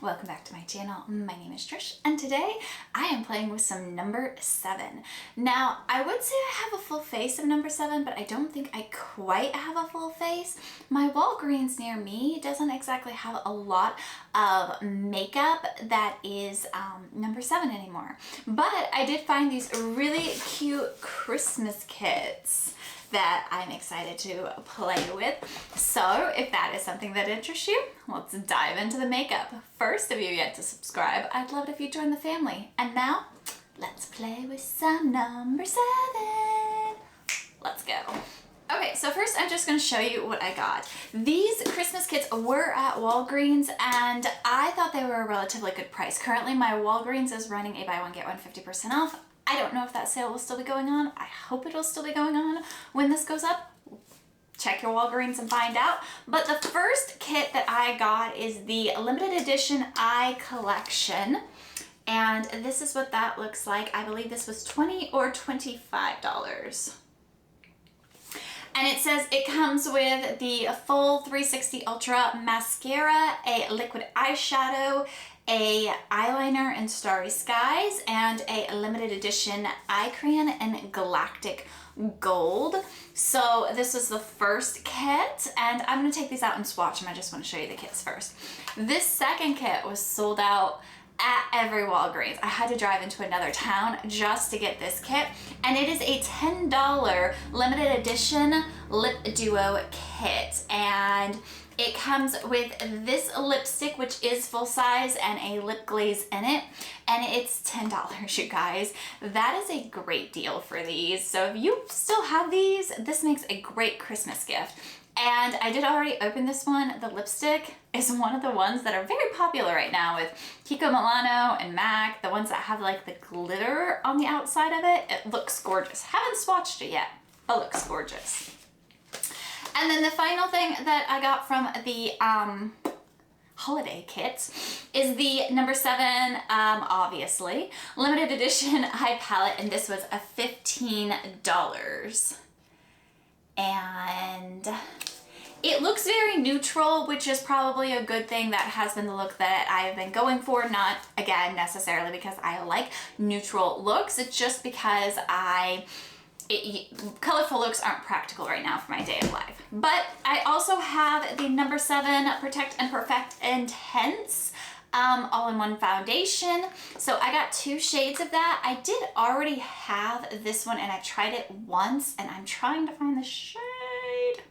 welcome back to my channel. My name is Trish and today I am playing with some number 7. Now I would say I have a full face of number 7, but I don't think I quite have a full face. My Walgreens near me doesn't exactly have a lot of makeup that is number 7 anymore, but I did find these really cute Christmas kits that I'm excited to play with. So if that is something that interests you, let's dive into the makeup. First, if you're yet to subscribe, I'd love it if you join the family. And now, let's play with some number 7. Let's go. Okay, so first I'm just gonna show you what I got. These Christmas kits were at Walgreens and I thought they were a relatively good price. Currently my Walgreens is running a buy one get one 50% off. I don't know if that sale will still be going on. I hope it'll still be going on when this goes up. Check your Walgreens and find out. But the first kit that I got is the limited edition Eye Collection. And this is what that looks like. I believe this was $20 or $25. And it says it comes with the full 360 Ultra Mascara, a liquid eyeshadow, a eyeliner in Starry Skies, and a limited edition eye crayon in Galactic Gold. So this is the first kit, and I'm gonna take these out and swatch them. I just wanna show you the kits first. This second kit was sold out at every Walgreens. I had to drive into another town just to get this kit, and it is a $10 limited edition lip duo kit, and it comes with this lipstick, which is full size, and a lip glaze in it, and it's $10, you guys. That is a great deal for these. So if you still have these, this makes a great Christmas gift. And I did already open this one. The lipstick is one of the ones that are very popular right now with Kiko Milano and MAC, the ones that have like the glitter on the outside of it. It looks gorgeous. Haven't swatched it yet, but looks gorgeous. And then the final thing that I got from the holiday kits is the number 7, obviously, limited edition eye palette, and this was a $15. And it looks very neutral, which is probably a good thing. That has been the look that I've been going for, not again necessarily because I like neutral looks. It's just because colorful looks aren't practical right now for my day of life. But I also have the number 7 Protect and Perfect Intense all-in-one foundation. So I got 2 shades of that. I did already have this one and I tried it once, and I'm trying to find the shade.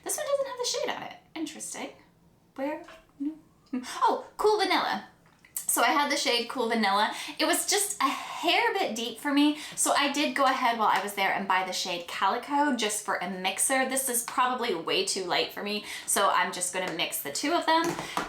This one doesn't have the shade on it. Interesting. Where? Oh, Cool Vanilla. So I had the shade Cool Vanilla. It was just a hair bit deep for me, so I did go ahead while I was there and buy the shade Calico just for a mixer. This is probably way too light for me, so I'm just gonna mix the 2 of them.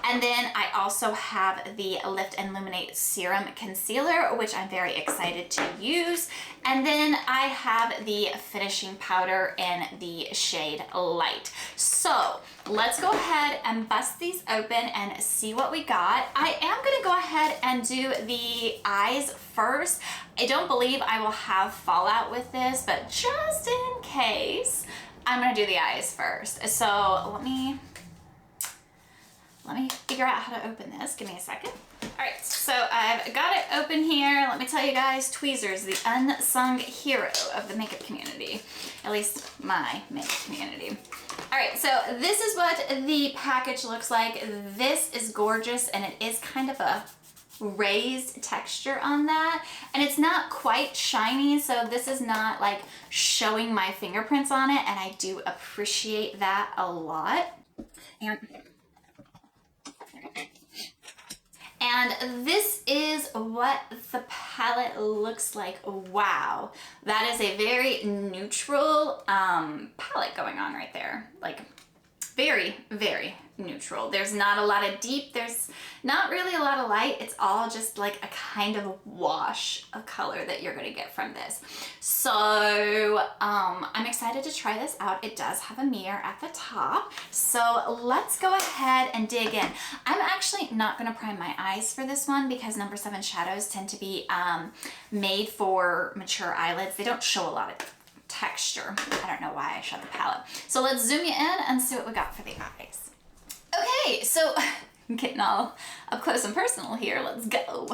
And then I also have the Lift and Luminate Serum Concealer, which I'm very excited to use. And then I have the finishing powder in the shade Light. So let's go ahead and bust these open and see what we got. I am gonna go ahead and do the eyes first. I don't believe I will have fallout with this, but just in case, I'm gonna do the eyes first. So let me figure out how to open this. Give me a second. All right, so I've got it open here. Let me tell you guys, tweezers, the unsung hero of the makeup community, at least my makeup community. All right, so this is what the package looks like. This is gorgeous, and it is kind of a raised texture on that, and it's not quite shiny, so this is not like showing my fingerprints on it, and I do appreciate that a lot. And this is what the palette looks like. Wow, that is a very neutral palette going on right there. Like very, very neutral. There's not a lot of deep, there's not really a lot of light. It's all just like a kind of wash of color that you're gonna get from this. So I'm excited to try this out. It does have a mirror at the top. So let's go ahead and dig in. I'm actually not gonna prime my eyes for this one because number 7 shadows tend to be made for mature eyelids. They don't show a lot of texture. I don't know why I shut the palette. So let's zoom you in and see what we got for the eyes. Okay, Okay, so getting all up close and personal here, let's go.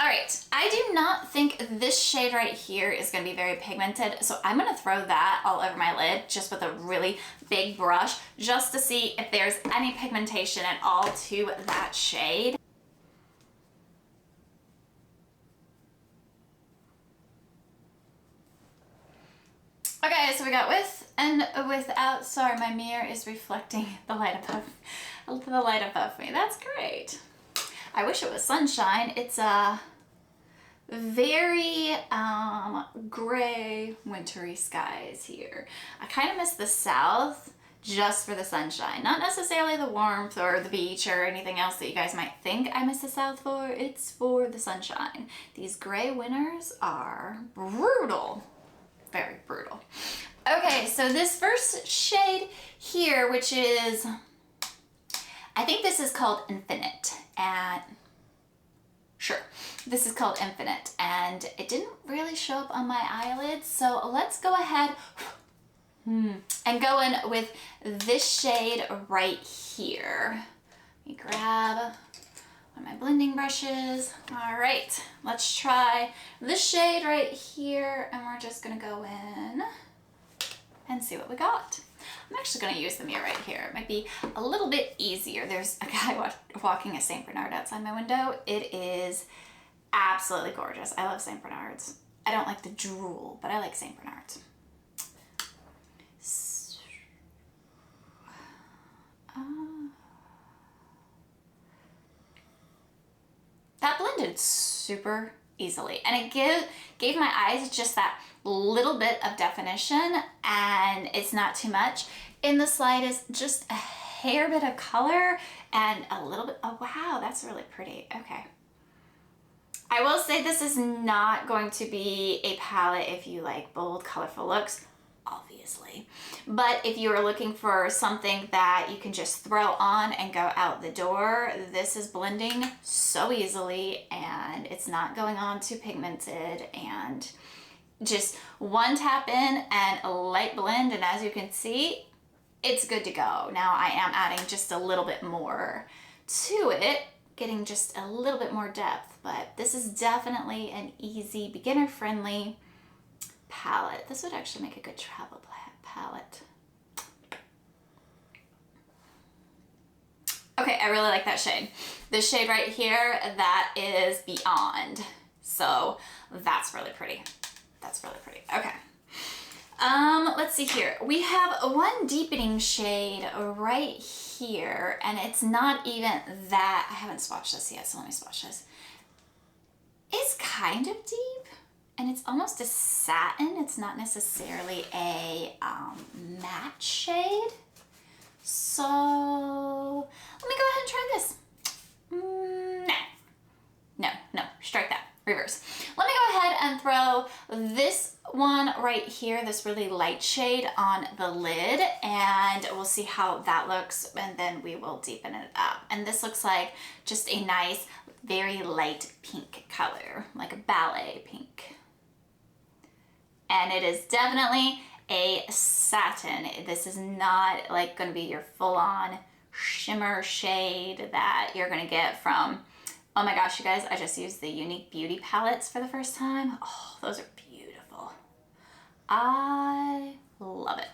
All right, I do not think this shade right here is gonna be very pigmented, so I'm gonna throw that all over my lid just with a really big brush just to see if there's any pigmentation at all to that shade. Okay, so we got with and without. Sorry, my mirror is reflecting the light above me. That's great. I wish it was sunshine. It's a very gray, wintry skies here. I kind of miss the south just for the sunshine. Not necessarily the warmth or the beach or anything else that you guys might think I miss the south for. It's for the sunshine. These gray winters are brutal. Very brutal. Okay, so this first shade here, which is, I think this is called Infinite, and sure, this is called Infinite, and it didn't really show up on my eyelids, so let's go ahead and go in with this shade right here. Let me grab one of my blending brushes. All right, let's try this shade right here, and we're just gonna go in and see what we got. I'm actually gonna use the mirror right here. It might be a little bit easier. There's a guy walking a St. Bernard outside my window. It is absolutely gorgeous. I love St. Bernards. I don't like the drool, but I like St. Bernards. That blended super easily, and it gave my eyes just that little bit of definition, and it's not too much. In the slightest, just a hair bit of color and a little bit, oh wow, that's really pretty. Okay. I will say this is not going to be a palette if you like bold, colorful looks, obviously. But if you are looking for something that you can just throw on and go out the door, this is blending so easily, and it's not going on too pigmented, and just one tap in and a light blend, and as you can see, it's good to go. Now I am adding just a little bit more to it, getting just a little bit more depth, but this is definitely an easy, beginner-friendly palette. This would actually make a good travel palette. Okay, I really like that shade. This shade right here, that is Beyond. So that's really pretty. That's really pretty. Okay. Let's see here. We have one deepening shade right here, and it's not even that. I haven't swatched this yet, so let me swatch this. It's kind of deep, and it's almost a satin. It's not necessarily a matte shade. So let me go ahead and try this. No, strike that. Reverse. Let me go ahead and throw this one right here, this really light shade, on the lid, and we'll see how that looks, and then we will deepen it up. And this looks like just a nice, very light pink color, like a ballet pink. And it is definitely a satin. This is not like going to be your full-on shimmer shade that you're going to get from, oh my gosh, you guys, I just used the Unique Beauty palettes for the first time. Oh, those are beautiful. I love it.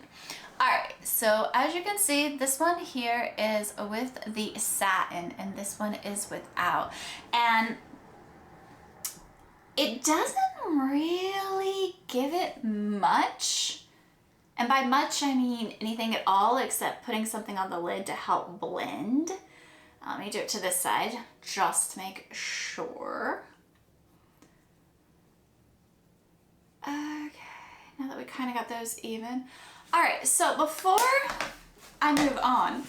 All right, so as you can see, this one here is with the satin, and this one is without. And it doesn't really give it much. And by much, I mean anything at all except putting something on the lid to help blend. Let me do it to this side, just to make sure. Okay, now that we kind of got those even. All right, so before I move on,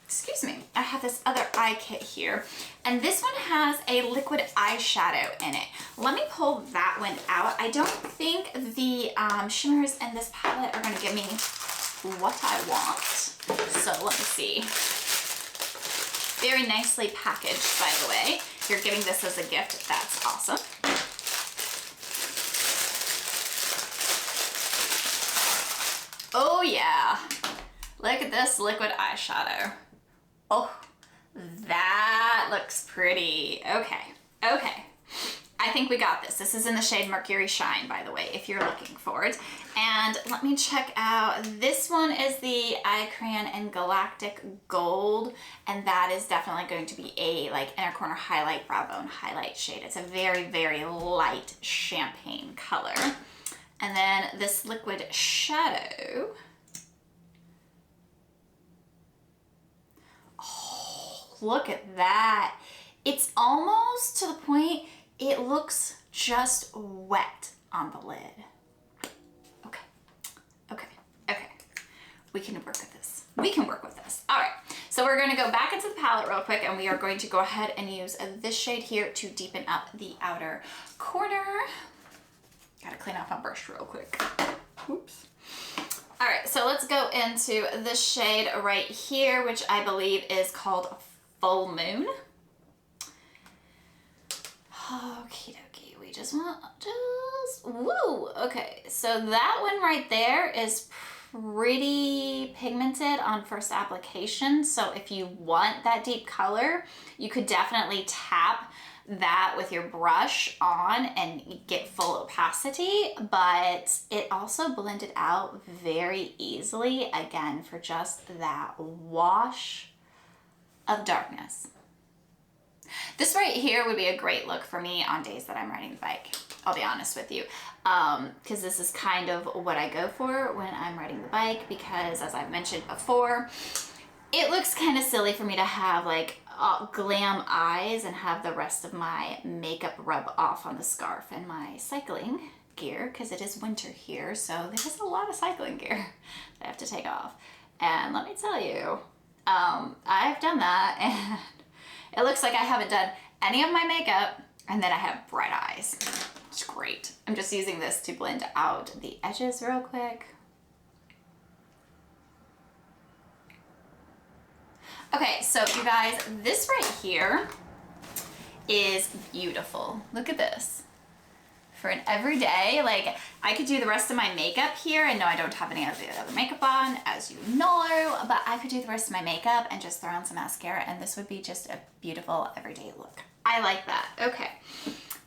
excuse me, I have this other eye kit here, and this one has a liquid eyeshadow in it. Let me pull that one out. I don't think the shimmers in this palette are gonna give me what I want. So let me see. Very nicely packaged, by the way. If you're giving this as a gift, that's awesome. Oh yeah, look at this liquid eyeshadow. Oh, looks pretty. Okay, okay. I think we got this. This is in the shade Mercury Shine, by the way, if you're looking for it. And let me check out, this one is the Eye Crayon in Galactic Gold, and that is definitely going to be a like inner corner highlight, brow bone highlight shade. It's a very, very light champagne color. And then this liquid shadow. Oh, look at that. It's almost to the point it looks just wet on the lid. Okay, okay, okay. We can work with this. We can work with this. All right, so we're gonna go back into the palette real quick and we are going to go ahead and use this shade here to deepen up the outer corner. Gotta clean off my brush real quick. Oops. All right, so let's go into this shade right here, which I believe is called Full Moon. Okie dokie, we just want, woo! Okay, so that one right there is pretty pigmented on first application. So if you want that deep color, you could definitely tap that with your brush on and get full opacity, but it also blended out very easily, again, for just that wash of darkness. This right here would be a great look for me on days that I'm riding the bike. I'll be honest with you, because this is kind of what I go for when I'm riding the bike, because as I've mentioned before, it looks kind of silly for me to have like glam eyes and have the rest of my makeup rub off on the scarf and my cycling gear, because it is winter here, so there's a lot of cycling gear that I have to take off. And let me tell you, I've done that and it looks like I haven't done any of my makeup, and then I have bright eyes. It's great. I'm just using this to blend out the edges real quick. Okay, so you guys, this right here is beautiful. Look at this. For an everyday, like I could do the rest of my makeup here, and no, I don't have any of the other makeup on, as you know, but I could do the rest of my makeup and just throw on some mascara, and this would be just a beautiful everyday look. I like that. Okay.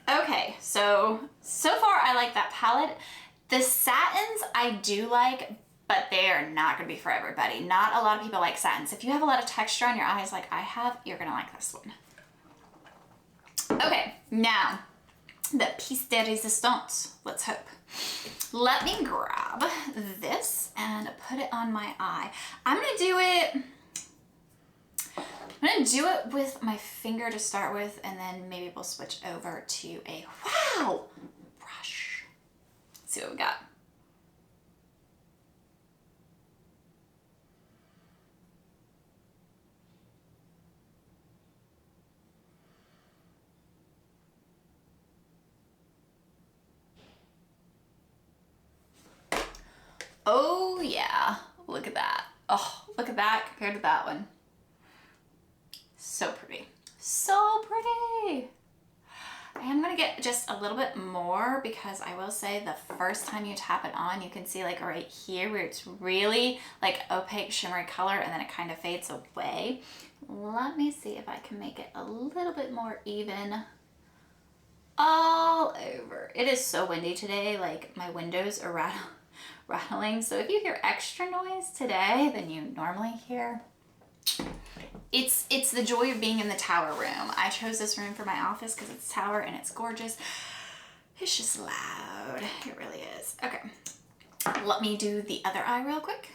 Okay, so far I like that palette. The satins I do like, but they are not gonna be for everybody. Not a lot of people like satins. If you have a lot of texture on your eyes like I have, you're gonna like this one. Okay, now, the piece de resistance, let's hope. Let me grab this and put it on my eye. I'm gonna do it with my finger to start with, and then maybe we'll switch over to a, wow, brush. Let's see what we got. Oh yeah, look at that. Oh, look at that compared to that one. So pretty. So pretty. I am gonna get just a little bit more, because I will say the first time you tap it on, you can see like right here where it's really like opaque shimmery color, and then it kind of fades away. Let me see if I can make it a little bit more even all over. It is so windy today, like my windows are rattling. So if you hear extra noise today than you normally hear, it's the joy of being in the tower room. I chose this room for my office because it's tower and it's gorgeous. It's just loud. It really is. Okay, let me do the other eye real quick.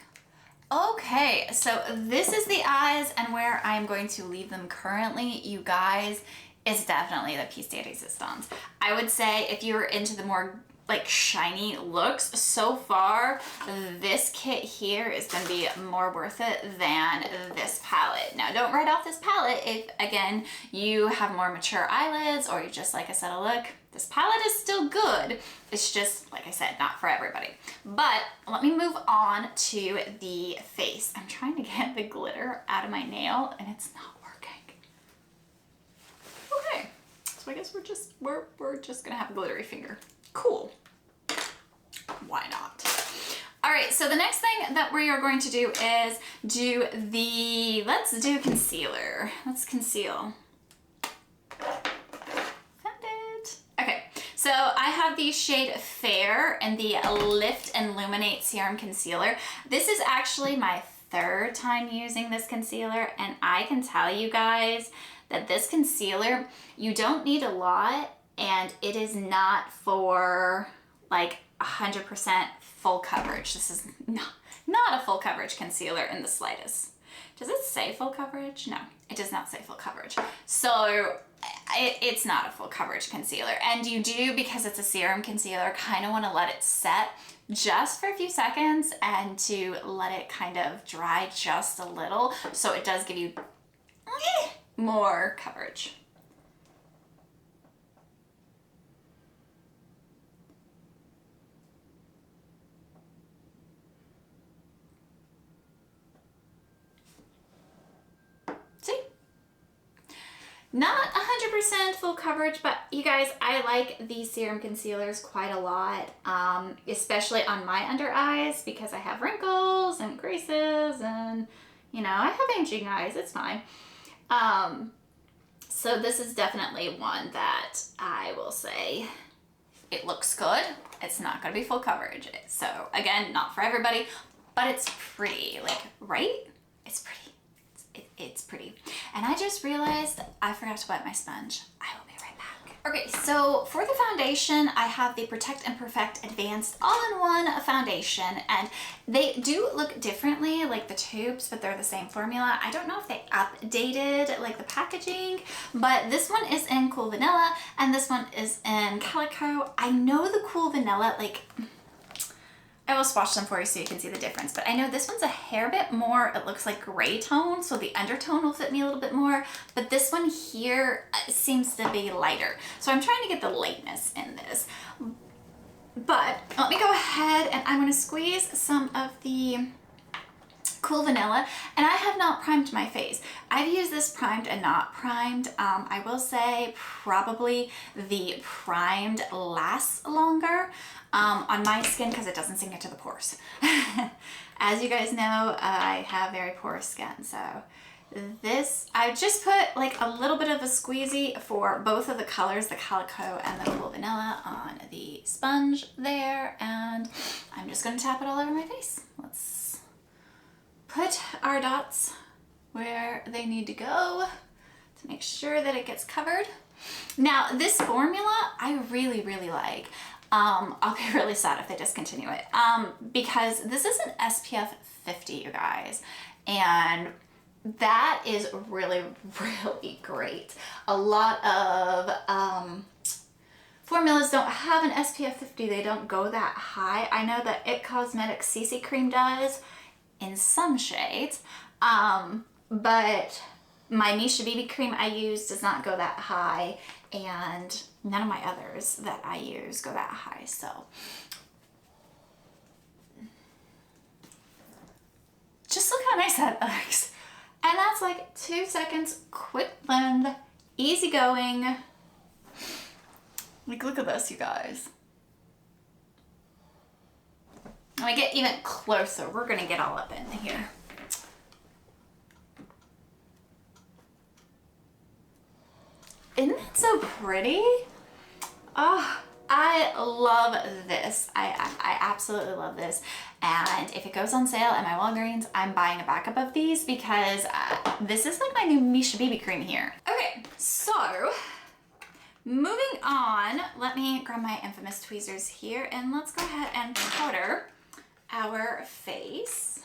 Okay, so this is the eyes, and where I'm going to leave them currently, you guys, is definitely the piece de resistance. I would say if you're into the more like shiny looks, so far this kit here is going to be more worth it than this palette. Now don't write off this palette if, again, you have more mature eyelids or you just like a subtle look. This palette is still good. It's just, like I said, not for everybody. But let me move on to the face. I'm trying to get the glitter out of my nail and it's not working. Okay, so I guess we're just gonna have a glittery finger. Cool. Why not? All right, so the next thing that we are going to do is let's do concealer. Let's conceal. So I have the shade Fair and the Lift and Luminate Serum Concealer. This is actually my third time using this concealer, and I can tell you guys that this concealer, you don't need a lot, and it is not for like 100% full coverage. This is not a full coverage concealer in the slightest. Does it say full coverage? No, it does not say full coverage. So it's not a full coverage concealer. And you do, because it's a serum concealer, kind of want to let it set just for a few seconds and to let it kind of dry just a little. So it does give you more coverage. See? Not 100% full coverage, but you guys, I like these serum concealers quite a lot, especially on my under eyes because I have wrinkles and creases and, you know, I have aging eyes, it's fine. So this is definitely one that I will say it looks good. It's not going to be full coverage. So again, not for everybody, but it's pretty, like, right? It's pretty. It's pretty. And I just realized I forgot to wet my sponge. I will be right back. Okay, so for the foundation, I have the Protect and Perfect Advanced All-in-One Foundation, and they do look differently, like the tubes, but they're the same formula. I don't know if they updated like the packaging, but this one is in Cool Vanilla, and this one is in Calico. I know the Cool Vanilla, like, I will swatch them for you so you can see the difference, but I know this one's a hair bit more, it looks like gray tone, so the undertone will fit me a little bit more, but this one here seems to be lighter. So I'm trying to get the lightness in this. But let me go ahead and I'm gonna squeeze some of the Cool Vanilla, and I have not primed my face. I've used this primed and not primed. I will say probably the primed lasts longer on my skin because it doesn't sink into the pores. As you guys know, I have very porous skin, so this, I just put like a little bit of a squeezy for both of the colors, the Calico and the Cool Vanilla, on the sponge there, and I'm just gonna tap it all over my face. Let's put our dots where they need to go to make sure that it gets covered. Now, this formula I really, really like. I'll be really sad if they discontinue it because this is an SPF 50, you guys, and that is really, really great. A lot of formulas don't have an SPF 50. They don't go that high. I know that It Cosmetics CC Cream does in some shades, but my Misha BB cream I use does not go that high, and none of my others that I use go that high. So just look how nice that looks. And that's like 2 seconds, quick blend, easy going. Like, look at this, you guys. When I get even closer, we're gonna get all up in here. Isn't that so pretty? Oh, I love this. I absolutely love this. And if it goes on sale at my Walgreens, I'm buying a backup of these because this is like my new Misha BB cream here. Okay, so moving on, let me grab my infamous tweezers here and let's go ahead and powder our face.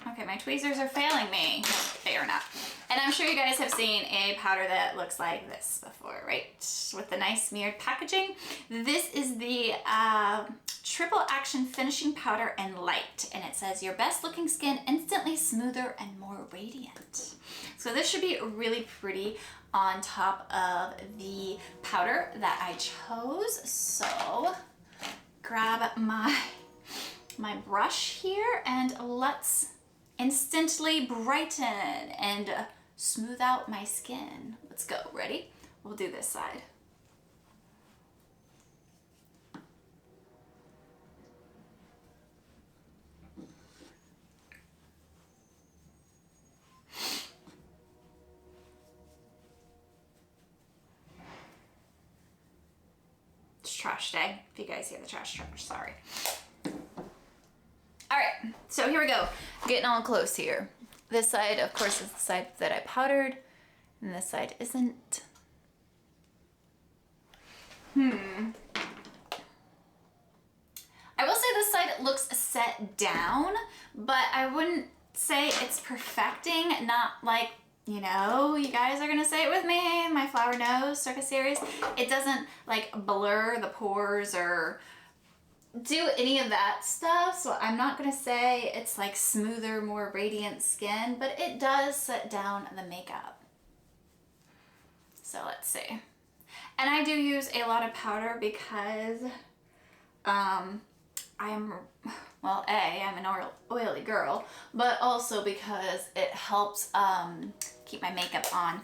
Okay, my tweezers are failing me. They are not. And I'm sure you guys have seen a powder that looks like this before, right? With the nice smeared packaging. This is the Triple Action Finishing Powder and Light. And it says, your best looking skin instantly smoother and more radiant. So this should be really pretty on top of the powder that I chose. So grab my brush here and let's instantly brighten and smooth out my skin. Let's go. Ready? We'll do this side. trash day. If you guys hear the trash, sorry. All right, so here we go. Getting all close here. This side, of course, is the side that I powdered, and this side isn't. I will say this side looks set down, but I wouldn't say it's perfecting. Not like, you know, you guys are gonna say it with me, my flower nose circa series. It doesn't like blur the pores or do any of that stuff. So I'm not gonna say it's like smoother, more radiant skin, but it does set down the makeup. So let's see. And I do use a lot of powder because I'm an oily girl, but also because it helps keep my makeup on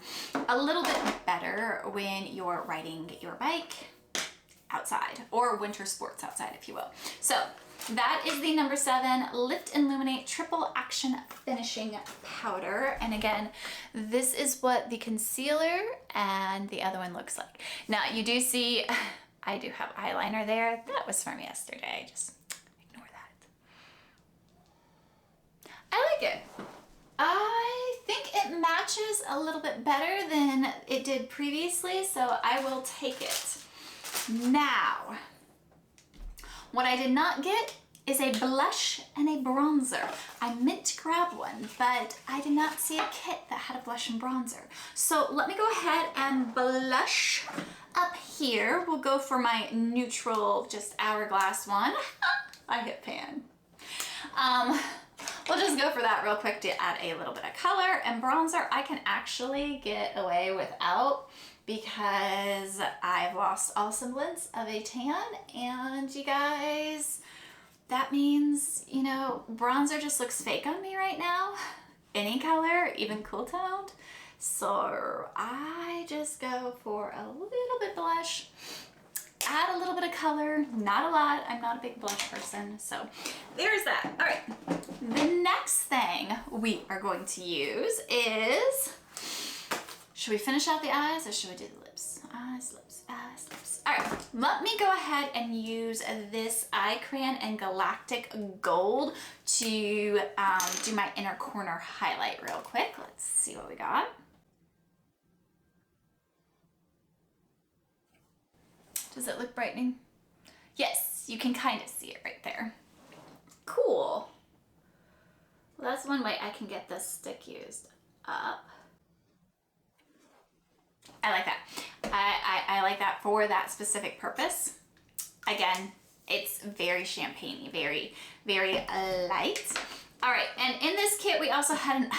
a little bit better when you're riding your bike outside, or winter sports outside, if you will. So that is the number 7 Lift and Luminate Triple Action Finishing Powder. And again, this is what the concealer and the other one looks like. Now you do see, I do have eyeliner there. That was from yesterday. Just ignore that. I like it. I think it matches a little bit better than it did previously, so I will take it. Now, what I did not get is a blush and a bronzer. I meant to grab one, but I did not see a kit that had a blush and bronzer. So let me go ahead and blush up here. We'll go for my neutral, just hourglass one. I hit pan. We'll just go for that real quick to add a little bit of color. And bronzer I can actually get away without because I've lost all semblance of a tan, and you guys, that means, you know, bronzer just looks fake on me right now. Any color, even cool toned. So I just go for a little bit blush, add a little bit of color, not a lot. I'm not a big blush person, so there's that. All right, the next thing we are going to use is, should we finish out the eyes or should we do the lips? Eyes, lips, eyes, lips. All right, let me go ahead and use this eye crayon in Galactic Gold to do my inner corner highlight real quick. Let's see what we got. Does it look brightening? Yes, you can kind of see it right there. Cool. Well, that's one way I can get this stick used up. I like that. I like that for that specific purpose. Again, it's very champagne-y, very, very light. All right, and in this kit, we also had an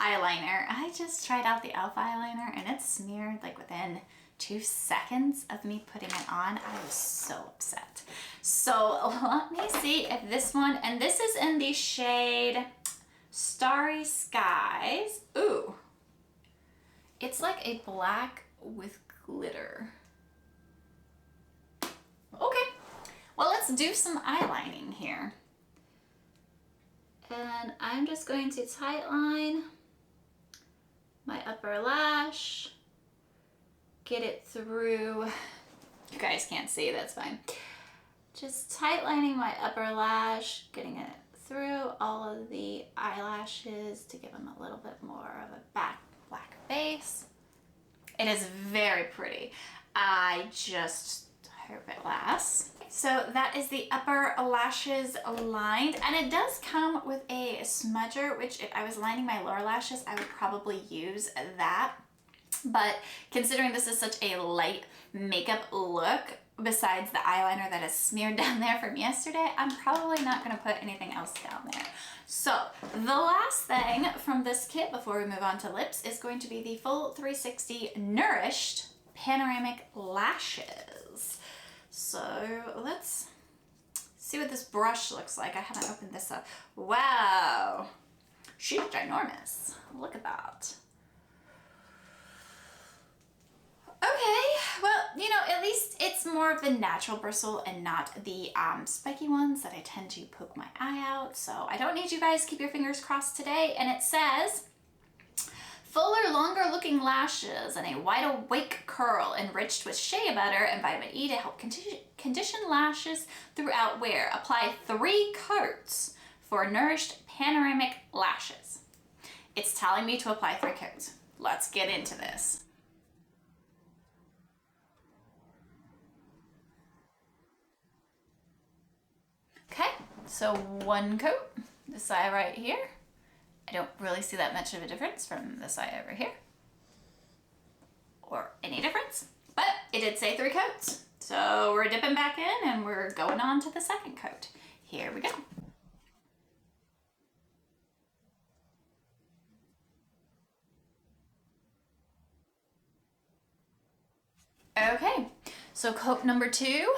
eyeliner. I just tried out the e.l.f. eyeliner, and it smeared like within 2 seconds of me putting it on. I was so upset. So let me see if this one, and this is in the shade Starry Skies. Ooh. It's like a black with glitter. Okay, well, let's do some eyelining here. And I'm just going to tightline my upper lash, get it through. You guys can't see, that's fine. Just tightlining my upper lash, getting it through all of the eyelashes to give them a little bit more of a black base. It is very pretty. I just hope it lasts. So that is the upper lashes lined, and it does come with a smudger, which if I was lining my lower lashes, I would probably use that. But considering this is such a light makeup look, besides the eyeliner that is smeared down there from yesterday, I'm probably not gonna put anything else down there. So the last thing from this kit before we move on to lips is going to be the Full 360 Nourished Panoramic Lashes. So let's see what this brush looks like. I haven't opened this up. Wow, she's ginormous. Look at that. Okay, well, you know, at least it's more of the natural bristle and not the spiky ones that I tend to poke my eye out. So I don't need you guys to keep your fingers crossed today. And it says fuller, longer looking lashes and a wide awake curl enriched with shea butter and vitamin E to help condition lashes throughout wear. Apply 3 coats for nourished panoramic lashes. It's telling me to apply 3 coats. Let's get into this. Okay, so 1 coat, this eye right here. I don't really see that much of a difference from this eye over here, or any difference, but it did say 3 coats. So we're dipping back in and we're going on to the 2nd coat. Here we go. Okay, so coat number 2,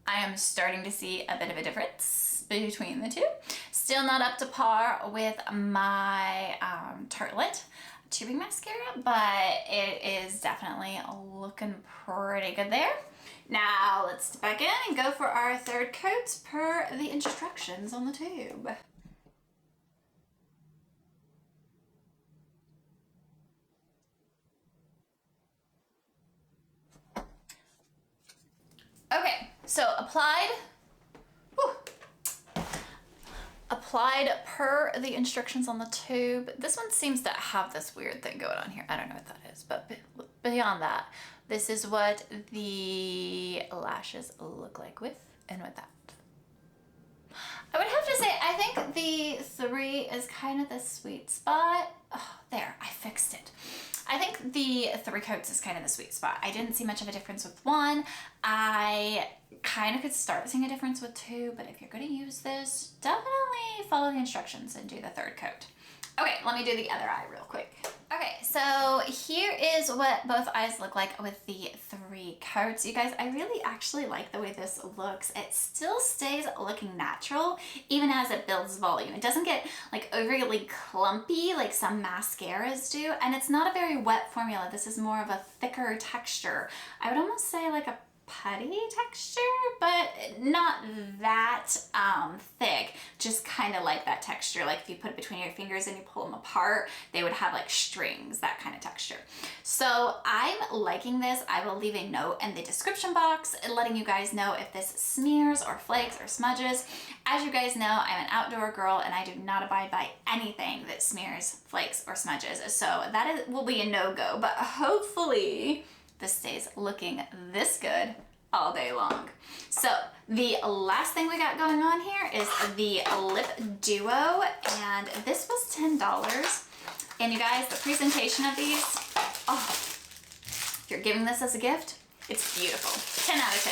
I am starting to see a bit of a difference between the 2. Still not up to par with my Tartelette tubing mascara, but it is definitely looking pretty good there. Now let's step back in and go for our 3rd coat per the instructions on the tube. Okay, so applied per the instructions on the tube. This one seems to have this weird thing going on here. I don't know what that is, but beyond that, this is what the lashes look like with and without. I would have to say, I think the 3 is kind of the sweet spot. Oh, there, I fixed it. I think the 3 coats is kind of the sweet spot. I didn't see much of a difference with 1. I kind of could start seeing a difference with 2, but if you're going to use this, definitely follow the instructions and do the 3rd coat. Okay, let me do the other eye real quick. Okay, so here is what both eyes look like with the 3 coats. You guys, I really actually like the way this looks. It still stays looking natural, even as it builds volume. It doesn't get like overly clumpy like some mascaras do, and it's not a very wet formula. This is more of a thicker texture. I would almost say like a putty texture, but not that thick, just kind of like that texture. Like if you put it between your fingers and you pull them apart, they would have like strings, that kind of texture. So I'm liking this. I will leave a note in the description box letting you guys know if this smears or flakes or smudges. As you guys know, I'm an outdoor girl and I do not abide by anything that smears, flakes, or smudges. So that will be a no-go, but hopefully this stays looking this good all day long. So the last thing we got going on here is the Lip Duo, and this was $10. And you guys, the presentation of these, oh, if you're giving this as a gift, it's beautiful. 10 out of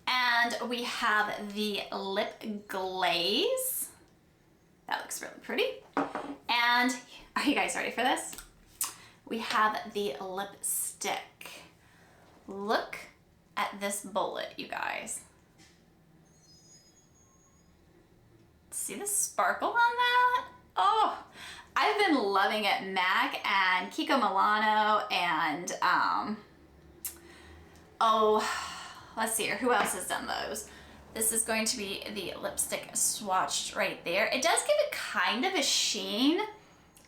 10. And we have the Lip Glaze. That looks really pretty. And are you guys ready for this? We have the lipstick. Look at this bullet, you guys. See the sparkle on that? Oh, I've been loving it. MAC and Kiko Milano and, oh, let's see here. Who else has done those? This is going to be the lipstick swatched right there. It does give it kind of a sheen.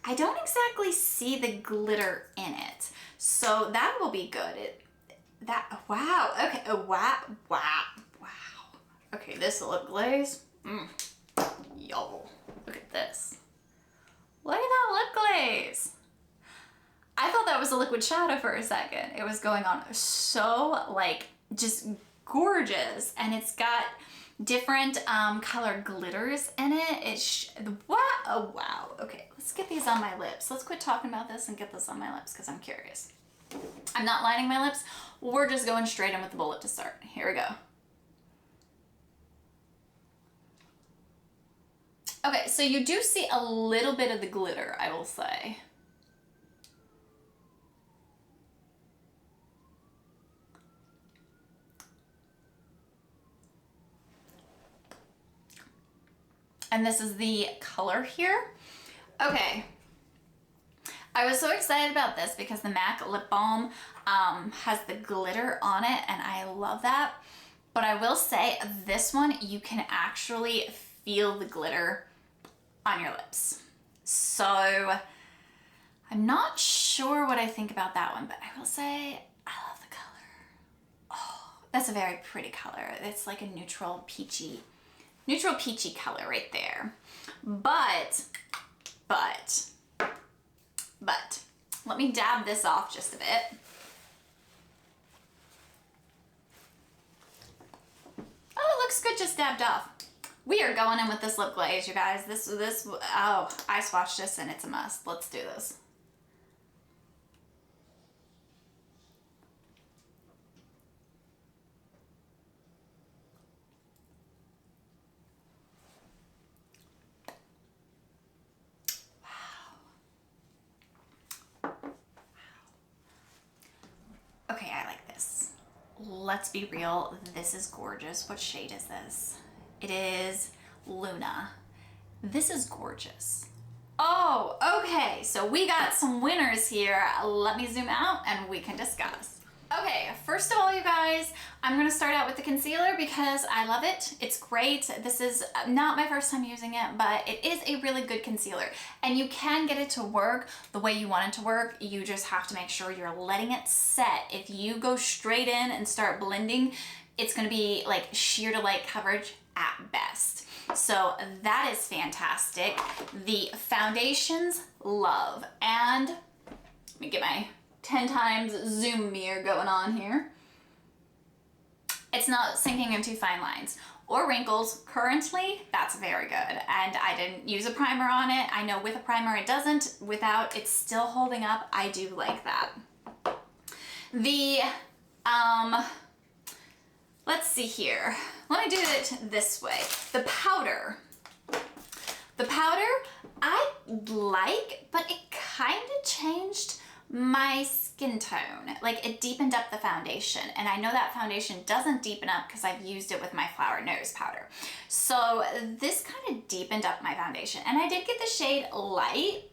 I don't exactly see the glitter in it, so that will be good. Wow, okay, wow. Okay, this lip glaze, yo, look at this. Look at that lip glaze. I thought that was a liquid shadow for a second. It was going on so, like, just gorgeous, and it's got different color glitters in it. Wow. Okay, let's get these on my lips. Let's quit talking about this and get this on my lips because I'm curious. I'm not lining my lips. We're just going straight in with the bullet to start. Here we go. Okay, so you do see a little bit of the glitter, I will say. And this is the color here. Okay. I was so excited about this because the MAC lip balm has the glitter on it, and I love that. But I will say this one, you can actually feel the glitter on your lips. So I'm not sure what I think about that one, but I will say I love the color. Oh, that's a very pretty color. It's like a neutral peachy color right there. But, let me dab this off just a bit. Oh, it looks good just dabbed off. We are going in with this lip glaze, you guys. Oh, I swatched this and it's a must. Let's do this. Okay, I like this. Let's be real, this is gorgeous. What shade is this? It is Luna. This is gorgeous. Oh, okay, so we got some winners here. Let me zoom out and we can discuss. Okay, first of all, you guys, I'm gonna start out with the concealer because I love it. It's great. This is not my first time using it, but it is a really good concealer. And you can get it to work the way you want it to work. You just have to make sure you're letting it set. If you go straight in and start blending, it's gonna be like sheer to light coverage at best. So that is fantastic. The foundations, love. And let me get my 10 times zoom mirror going on here. It's not sinking into fine lines or wrinkles. Currently, that's very good. And I didn't use a primer on it. I know with a primer it doesn't. Without, it's still holding up. I do like that. The, let's see here. Let me do it this way. The powder. The powder I like, but it kind of changed my skin tone. Like it deepened up the foundation, and I know that foundation doesn't deepen up because I've used it with my Flower Nose powder. So this kind of deepened up my foundation, and I did get the shade Light,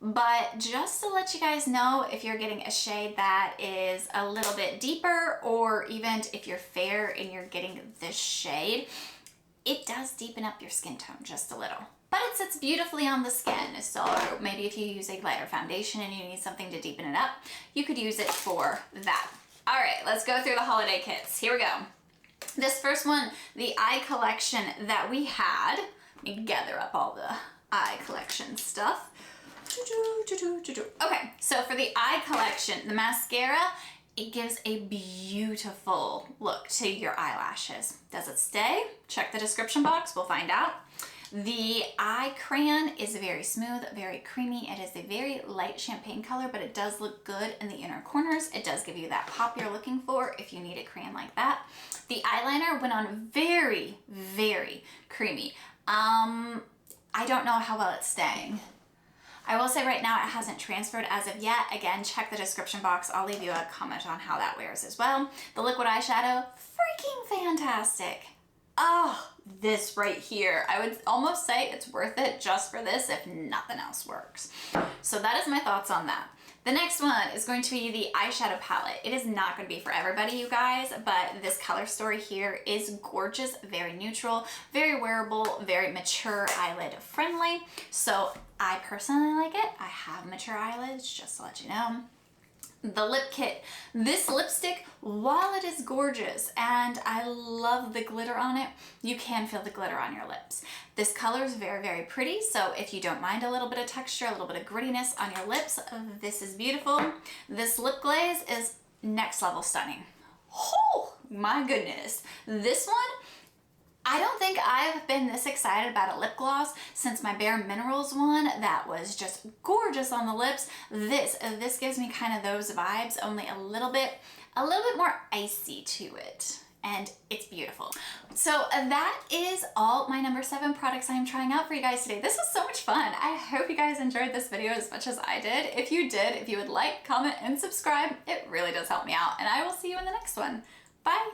but just to let you guys know, if you're getting a shade that is a little bit deeper, or even if you're fair and you're getting this shade, it does deepen up your skin tone just a little. But it sits beautifully on the skin, so maybe if you use a lighter foundation and you need something to deepen it up, you could use it for that. All right, let's go through the holiday kits. Here we go. This first one, the eye collection that we had. Let me gather up all the eye collection stuff. Okay, so for the eye collection, the mascara, it gives a beautiful look to your eyelashes. Does it stay? Check the description box, we'll find out. The eye crayon is very smooth, very creamy. It is a very light champagne color, but it does look good in the inner corners. It does give you that pop you're looking for if you need a crayon like that. The eyeliner went on very, very creamy. I don't know how well it's staying. I will say right now it hasn't transferred as of yet. Again, check the description box. I'll leave you a comment on how that wears as well. The liquid eyeshadow, freaking fantastic. Oh, this right here. I would almost say it's worth it just for this if nothing else works. So that is my thoughts on that. The next one is going to be the eyeshadow palette. It is not going to be for everybody, you guys, but this color story here is gorgeous, very neutral, very wearable, very mature eyelid friendly. So I personally like it. I have mature eyelids, just to let you know. The lip kit. This lipstick, while it is gorgeous and I love the glitter on it, you can feel the glitter on your lips. This color is very, very pretty, so if you don't mind a little bit of texture, a little bit of grittiness on your lips, this is beautiful. This lip glaze is next level stunning. Oh my goodness. This one, I don't think I've been this excited about a lip gloss since my Bare Minerals one that was just gorgeous on the lips. This gives me kind of those vibes, only a little bit more icy to it, and it's beautiful. So that is all my number 7 products I'm trying out for you guys today. This was so much fun. I hope you guys enjoyed this video as much as I did. If you did, if you would like, comment, and subscribe, it really does help me out, and I will see you in the next one. Bye!